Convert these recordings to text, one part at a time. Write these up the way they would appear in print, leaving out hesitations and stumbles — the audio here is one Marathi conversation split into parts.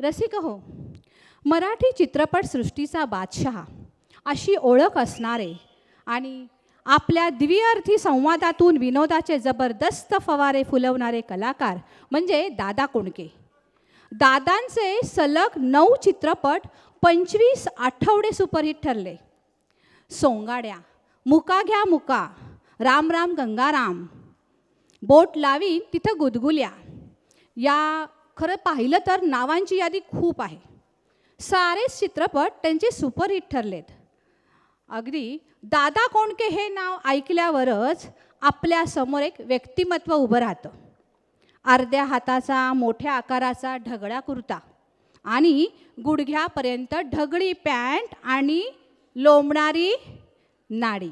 रसिक हो, मराठी चित्रपटसृष्टीचा बादशहा अशी ओळख असणारे आणि आपल्या द्विअर्थी संवादातून विनोदाचे जबरदस्त फवारे फुलवणारे कलाकार म्हणजे दादा कोंडके. दादांचे सलग 9 चित्रपट 25 आठवडे सुपरहिट ठरले. सोंगाड्या, मुका घ्या मुका, राम राम गंगाराम, बोट लावीन तिथं गुदगुल्या, या खरं पाहिलं तर नावांची यादी खूप आहे. सारेच चित्रपट त्यांचे सुपरहिट ठरलेत. अगदी दादा कोंडके हे नाव ऐकल्यावरच आपल्या समोर एक व्यक्तिमत्व उभं राहतं. अर्ध्या हाताचा मोठ्या आकाराचा ढगळा कुर्ता आणि गुडघ्यापर्यंत ढगळी पॅन्ट आणि लोंबणारी नाडी.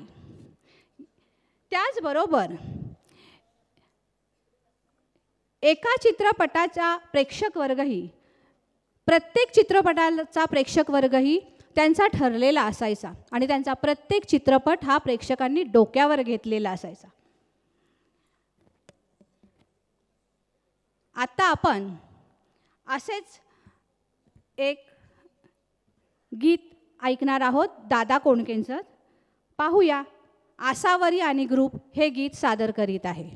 त्याचबरोबर एका चित्रपटाचा प्रेक्षक वर्गही, प्रत्येक चित्रपटाचा प्रेक्षक वर्गही त्यांचा ठरलेला असायचा आणि त्यांचा प्रत्येक चित्रपट हा प्रेक्षकांनी डोक्यावर घेतलेला असायचा. आता आपण असेच एक गीत ऐकणार आहोत दादा कोंडकेंचं. पाहूया आसावरी आणि ग्रुप हे गीत सादर करीत आहे.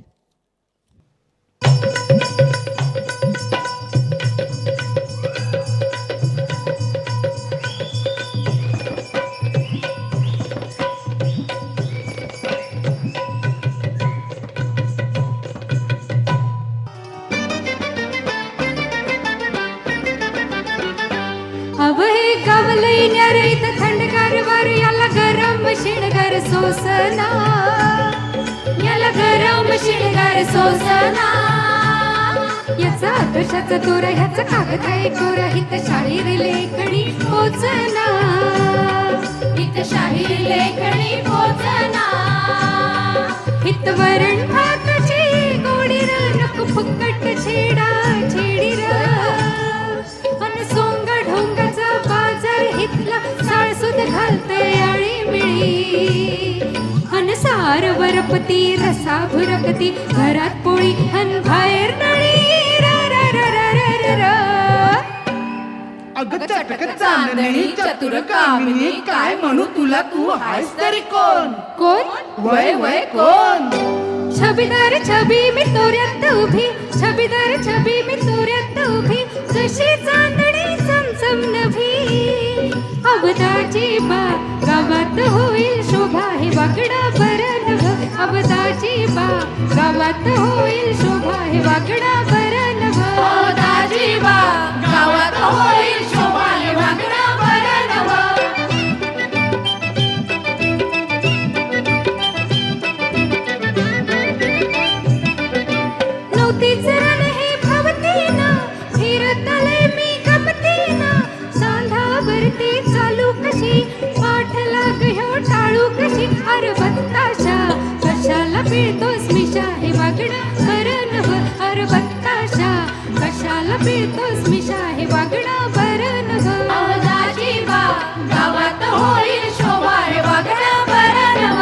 अवहे गावलई न्यारईत थंडगार वार याला गरम शिणगार सोसना, याला गरम शिणगार सोसना. याचा आदर्शाचा दोरा ह्याचा कागद आहे कोरा, हित शाहीर लेखणी पोचना, हित शाहीर लेखणी पोचना. हित वरण भाताची गोडी र नको फुकट छेडा छेडी र, अन सोंगा ढोंगाचा बाजार हितला साळसूद घालते आळी मिळी. अन सार वरपती रसा भुरकती घरात पोळी अन बाहेर नळी र र र र र र. अग चटक चांदणी चतुर कामिनी, काय म्हणू तुला, तू हायस तरी कोण? कोण? वय वय कोण? छबीदार छबी मी तोऱ्यात उभी, छबीदार छबी मी तोऱ्यात उभी, जशी चांदणी चमचम नभी. अवताची बा गावात होईल शोभा, हे वाकडा बरं नभ. अवताची बा गावात होईल शोभा, हे वाकडा बरं नभ. दाजी बा गावात होईल शोभा, हे वाकडा बरं नभ. नव्हतीच रण हे भवतीना, फिरतले मी गमतीना. सांधावरती चालू कशी, पाठ लागह्यो टाळू कशी. अरे बत्ताशा कशाला पिळतोस मिशा, हे वागणा बरं नभ. अरे बत्ताशा कशाला पिळतोस मिशा, हे वागणा बरं नभ. दाजी बा गावात होईल शोभा, हे वाकडा बरं नभ.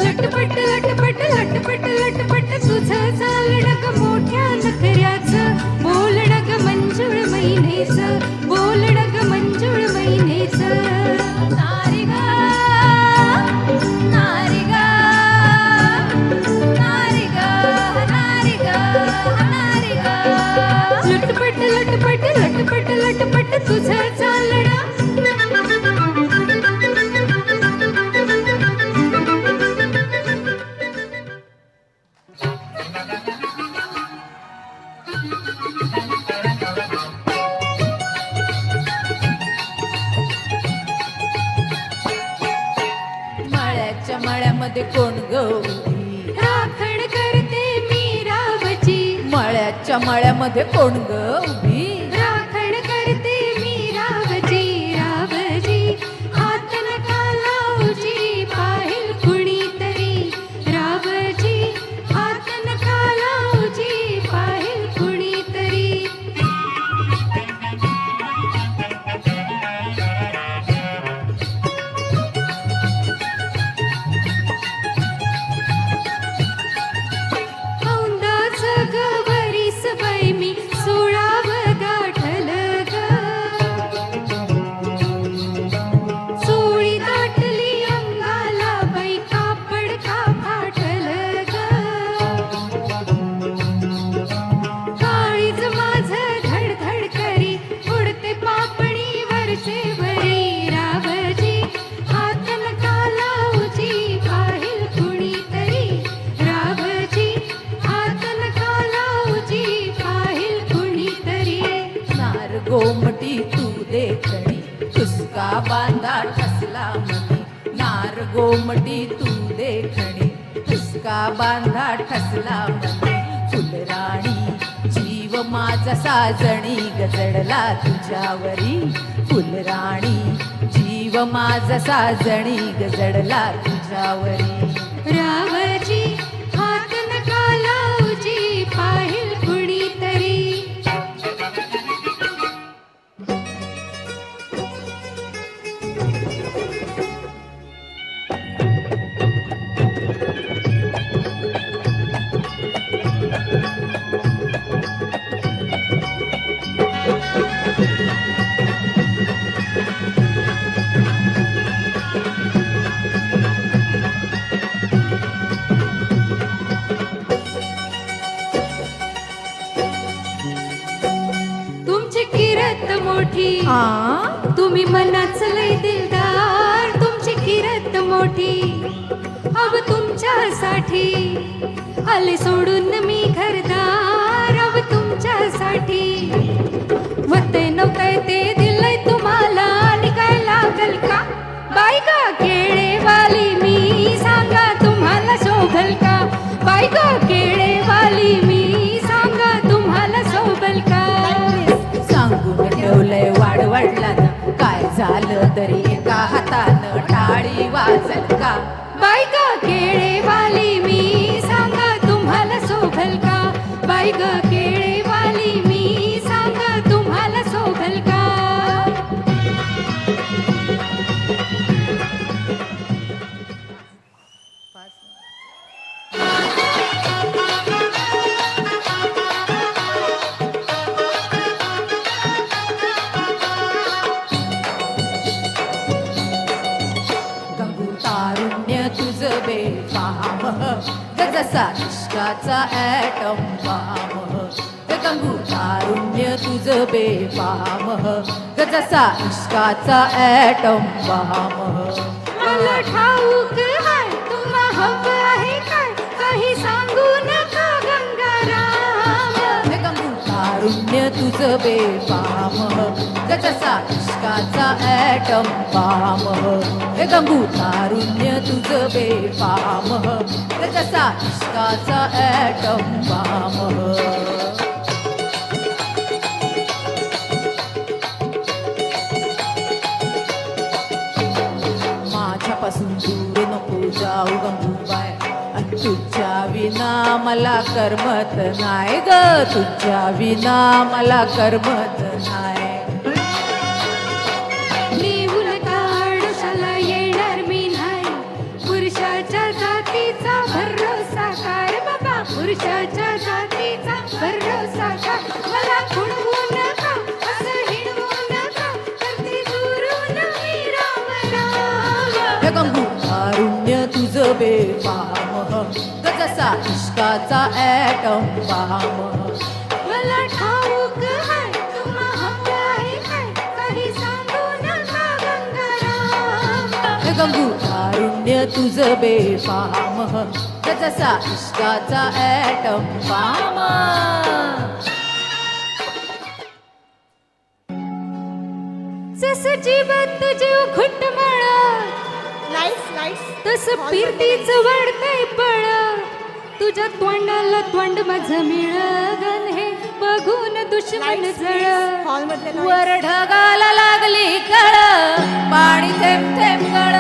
लटपट लटपट लटपट लटपट तुझं चालणं ग मोठ्या नखऱ्याचं, बोलणं ग मंजुळ महिनेचं, बोलणं ग मंजुळ महिनेचं. नारी गा, नारी गा, नारी गा, नारी गा, नारी गा. लटपट लटपट लटपट लटपट तुझं चालणं. मळ्याच्या मळ्यामध्ये कोण गौरी, राखण करते मी रावची, मळ्याच्या मळ्यामध्ये कोण गौरी. राखण करते मी रावची, रावजी. हात नका लावजी पाहिल कुणीतरी, रावजी. हात नका लावजी पाहिल कुणीतरी. कोमटी तू देखणे ठसका बांधा ठसला मने फुलराणी जीव माझा साजणी गजडला तुझ्यावरी फुलराणी जीव माझा साजणी गजडला तुझ्यावरी रावजी हात नका लावजी पाहिल कुणीतरी तुमची किरत मोठी तुम्ही मनाच लय दिलदार तुमची किरत मोठी अब तुमच्यासाठी आले सोडून मी घरदार अब तुमच्यासाठी वते नव्हते ते दिलंय तुम्हाला आणि काय लागल का बाई का केळेवाली मी सांगा तुम्हाला शोभल का बाई का केळेवाली मी सांगा तुम्हाला शोभल का सांगून ठेवलंय वाढवडलानं काय झालं तरी एका हातानं टाळी वाजल का बाई ग केळेवाली मी सांगा तुम्हाला शोभल का बाई ग केळेवाली मी सांगा तुम्हाला शोभल का गंगू तारुण्य तुझं बेफाम जसा इष्टाचा ॲटम वाम गंगू तारुण्य तुझं बेफाम जसा इष्टाचा ॲटम वाम मला ठाऊक हाय तुम्हा हवं आहे काय काही सांगू नका गंगाराम गंगू तारुण्य तुझं बेफाम जसा इष्टाचा ॲटम वाम गंगू तारुण्य तुझं बेफाम जसा इष्टाचा ॲटम वाम माझ्यापासून दूर नको जाऊ गंगूबाई आणि तुझ्या विना मला करमत नाही ग तुझ्या विना मला करमत नाही लिहून काढशाला येणार मी नाही पुरुषाच्या जातीचा भरोसा काय बाबा पुरुषाच्या जातीचा भरोसा काय मला खुणवू नका असं हिणवू नका करते दुरून मी राम राम हे गंगू तारुण्य तुझं बेफाम जसा इष्काचा ॲटम वाम मला ठाऊक हाय तुम्हा हवं आहे काय काही सांगू नका गंगाराम हे गंगू तारुण्य तुझं बेफाम जसा इष्काचा ॲटम वाम जसं जीवत जीव घुटमळ तस फिरतीच वाढतंय पळ तुझ्या तोंडाला तोंड माझं मिळगन हे बघून दुश्मन जळ वर ढगाला लागली कळ पाणी थेंब थेंब कळ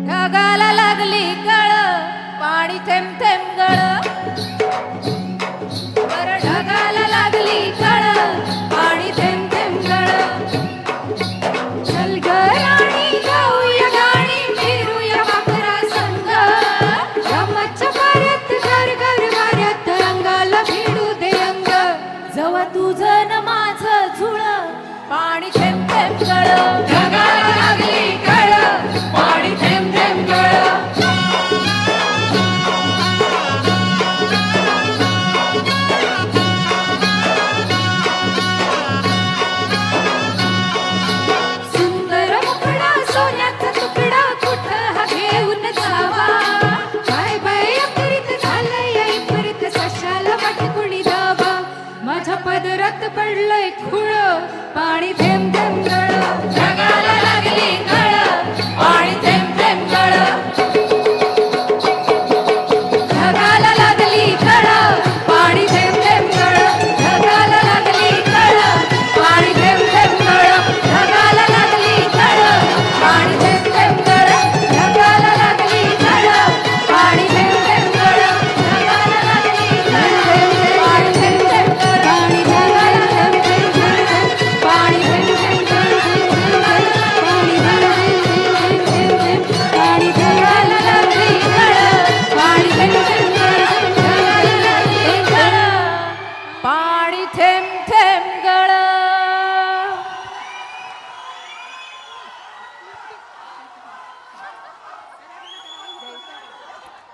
ढगाला लागली